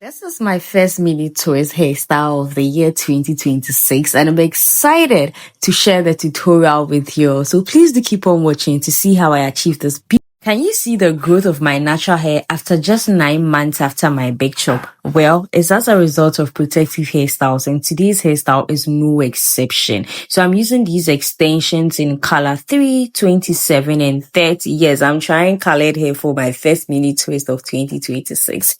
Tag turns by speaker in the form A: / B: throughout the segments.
A: This is my first mini twist hairstyle of the year 2026, and I'm excited to share the tutorial with you. So please do keep on watching to see how I achieve this. Can you see the growth of my natural hair after just 9 months after my big chop? Well, it's as a result of protective hairstyles, and today's hairstyle is no exception. So I'm using these extensions in color 3, 27, and 30. Yes, I'm trying colored hair for my first mini twist of 2026.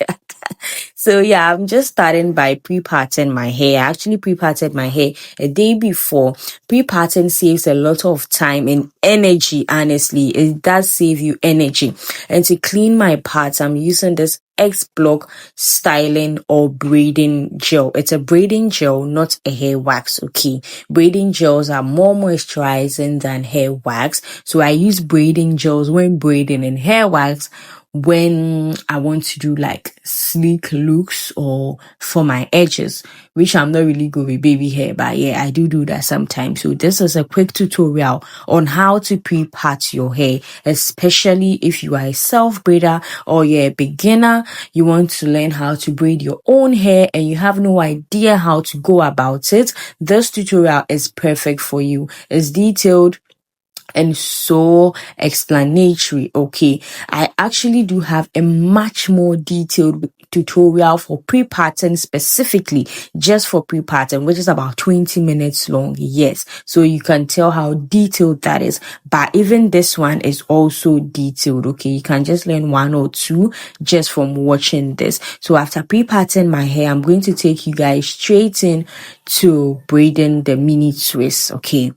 A: So yeah, I'm just starting by pre-parting my hair. I actually pre-parted my hair a day before. Pre-parting saves a lot of time and energy, honestly. It does save you energy. And to clean my parts, I'm using this X-Block styling or braiding gel. It's a braiding gel, not a hair wax, okay? Braiding gels are more moisturizing than hair wax. So I use braiding gels when braiding, and hair wax when I want to do like sleek looks or for my edges, which I'm not really good with baby hair, but yeah, I do that sometimes. So this is a quick tutorial on how to pre-part your hair, especially if you are a self-braider or you're a beginner, you want to learn how to braid your own hair and you have no idea how to go about it. This tutorial is perfect for you. It's detailed and so explanatory. Okay, I actually do have a much more detailed tutorial for pre-parting, specifically just for pre-parting, which is about 20 minutes long. Yes, so you can tell how detailed that is, but even this one is also detailed. Okay, you can just learn one or two just from watching this. So after pre-parting my hair, I'm going to take you guys straight in to braiding the mini twist. Okay.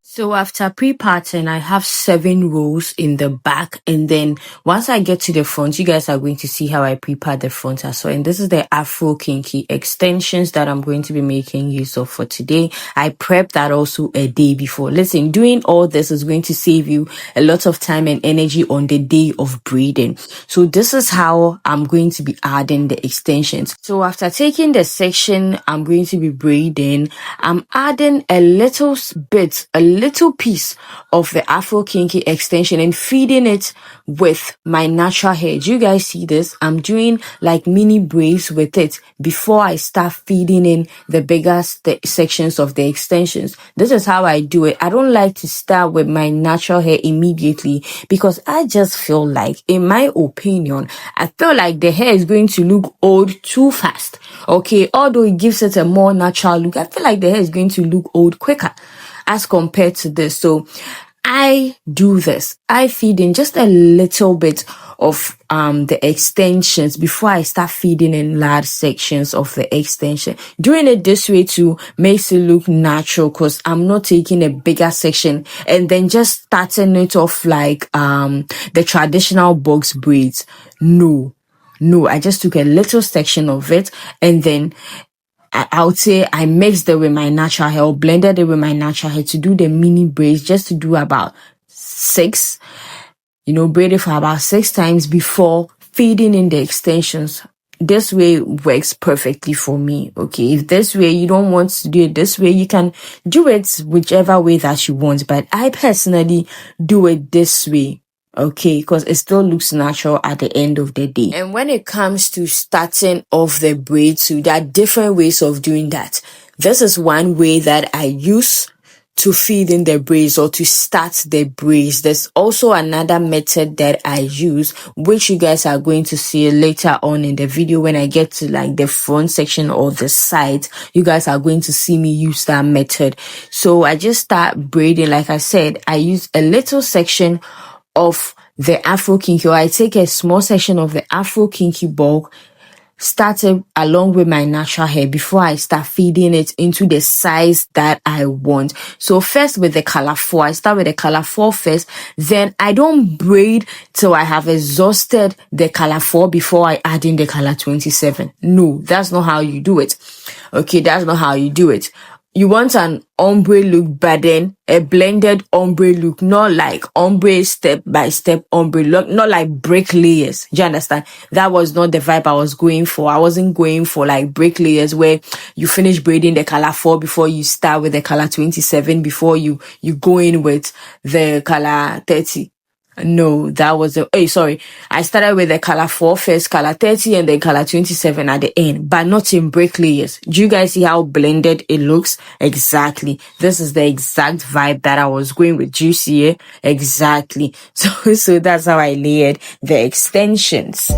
A: So after pre-parting, I have 7 rows in the back, and then once I get to the front, you guys are going to see how I pre-part the front as well. And this is the Afro Kinky extensions that I'm going to be making use of for today. I prepped that also a day before. Listen, doing all this is going to save you a lot of time and energy on the day of braiding. So this is how I'm going to be adding the extensions. So after taking the section I'm going to be braiding, I'm adding a little piece of the Afro Kinky extension and feeding it with my natural hair. Do you guys see this? I'm doing like mini braids with it before I start feeding in the bigger sections of the extensions. This is how I do it. I don't like to start with my natural hair immediately because I just feel like, in my opinion, I feel like the hair is going to look old too fast. Okay, although it gives it a more natural look, I feel like the hair is going to look old quicker as compared to this. So I do this. I feed in just a little bit of the extensions before I start feeding in large sections of the extension. Doing it this way too makes it look natural because I'm not taking a bigger section and then just starting it off like the traditional box braids. No, I just took a little section of it, and then I would say I mixed it with my natural hair or blended it with my natural hair to do the mini braids, just to do about 6, braid it for about 6 times before feeding in the extensions. This way works perfectly for me. Okay, if this way you don't want to do it this way, you can do it whichever way that you want, but I personally do it this way. Okay, because it still looks natural at the end of the day. And when it comes to starting off the braid too, there are different ways of doing that. This is one way that I use to feed in the braids or to start the braids. There's also another method that I use, which you guys are going to see later on in the video when I get to like the front section or the side. You guys are going to see me use that method. So I just start braiding. Like I said, I use a little section of the Afro Kinky, or I take a small section of the Afro Kinky bulk, started along with my natural hair before I start feeding it into the size that I want. So first with the color 4, I start with the color 4 first. Then I don't braid till I have exhausted the color 4 before I add in the color 27. No, that's not how you do it. Okay, that's not how you do it. You want an ombre look, but then a blended ombre look, not like ombre step by step ombre look, not like brick layers. Do you understand? That was not the vibe I was going for. I wasn't going for like brick layers where you finish braiding the color 4 before you start with the color 27 before you go in with the color 30. No, that was I started with the color 4 first, color 30, and then color 27 at the end, but not in break layers. Do you guys see how blended it looks? Exactly. This is the exact vibe that I was going with. Do you see it? Exactly. So that's how I layered the extensions.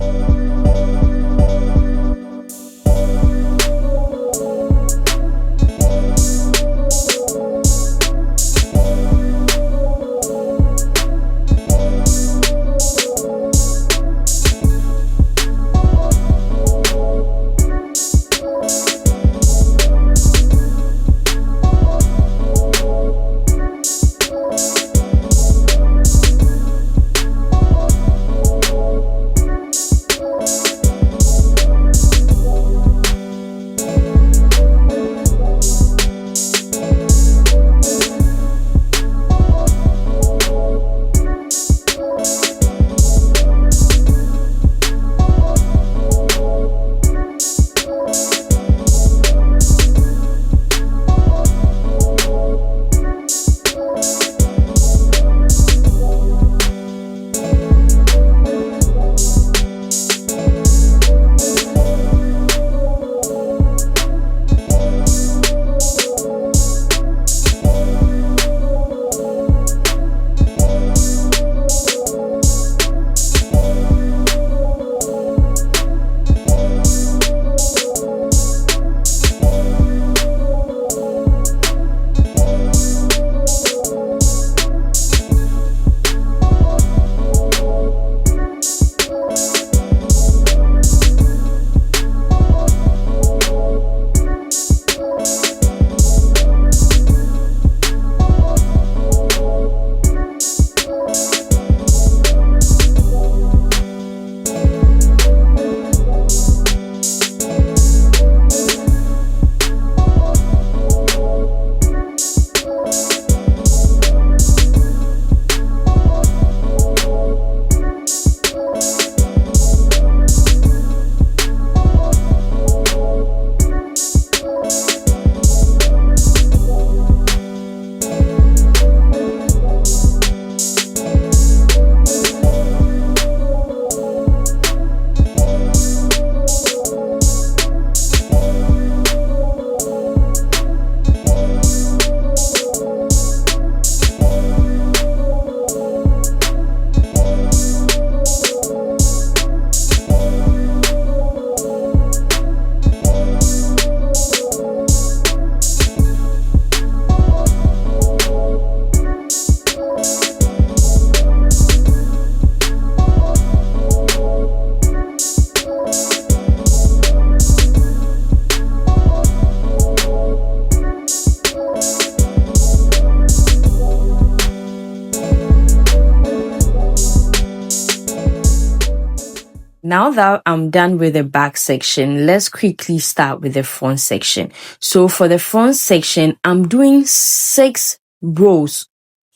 A: Now that I'm done with the back section, let's quickly start with the front section. So for the front section, I'm doing 6 rows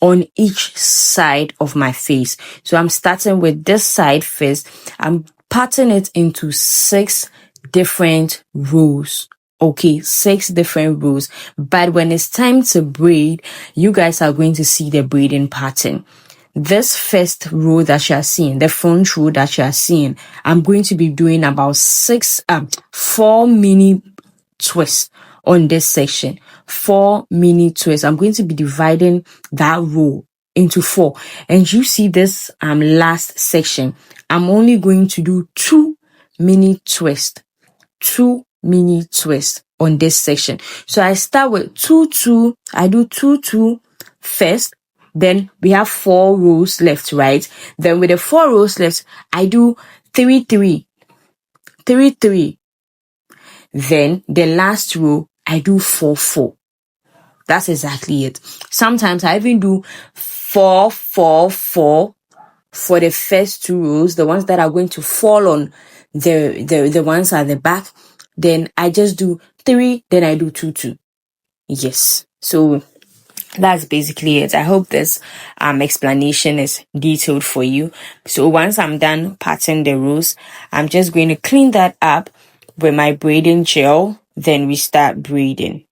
A: on each side of my face. So I'm starting with this side first. I'm parting it into 6 different rows. Okay, 6 different rows. But when it's time to braid, you guys are going to see the braiding pattern. This first row that you are seeing, the front row that you are seeing, I'm going to be doing about 4 mini twists on this section. 4 mini twists. I'm going to be dividing that row into 4. And you see this last section, I'm only going to do 2 mini twists. 2 mini twists on this section. So I start with 2 2. I do 2 2 first. Then we have 4 rows left, right? Then with the 4 rows left, I do 3 3. 3 3. Then the last row, I do 4 4. That's exactly it. Sometimes I even do 4 4 4 for the first 2 rows, the ones that are going to fall on the ones at the back. Then I just do 3, then I do 2 2. Yes. So that's basically it. I hope this explanation is detailed for you. So once I'm done parting the rows, I'm just going to clean that up with my braiding gel. Then we start braiding.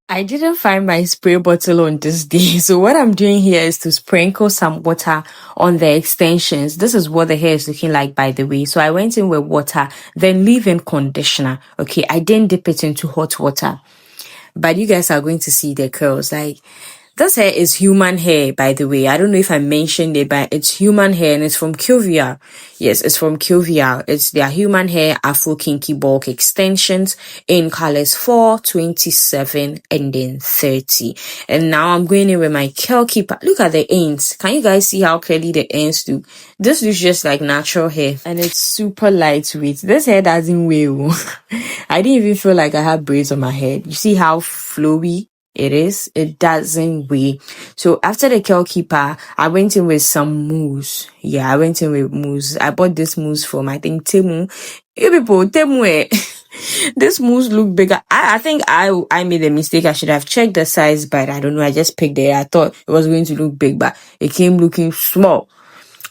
A: I didn't find my spray bottle on this day. So what I'm doing here is to sprinkle some water on the extensions. This is what the hair is looking like, by the way. So I went in with water, then leave-in conditioner. Okay, I didn't dip it into hot water. But you guys are going to see the curls. Like, this hair is human hair, by the way. I don't know if I mentioned it, but it's human hair and it's from QVR. Yes, it's from QVR. It's their human hair Afro Kinky bulk extensions in colors 4, 27, and then 30. And now I'm going in with my curl keeper. Look at the ends. Can you guys see how curly the ends look? This looks just like natural hair and it's super lightweight. This hair doesn't weigh. I didn't even feel like I had braids on my head. You see how flowy it is? It doesn't weigh. So after the curl keeper, I went in with some mousse. Yeah, I went in with mousse. I bought this mousse from, I think, Temu. You people, Temu. This mousse look bigger. I think I made a mistake. I should have checked the size, but I don't know. I just picked it. I thought it was going to look big, but it came looking small.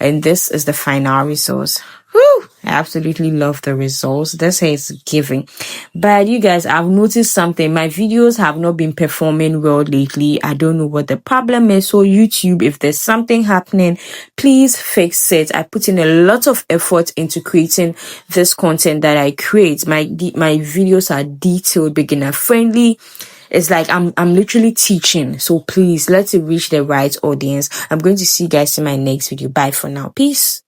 A: and this is the final results. Whew, I absolutely love the results. This hair is giving. But you guys, I've noticed something. My videos have not been performing well lately. I don't know what the problem is. So YouTube, if there's something happening, please fix it. I put in a lot of effort into creating this content that I create. My videos are detailed, beginner friendly. It's like I'm literally teaching. So please, let it reach the right audience. I'm going to see you guys in my next video. Bye for now. Peace.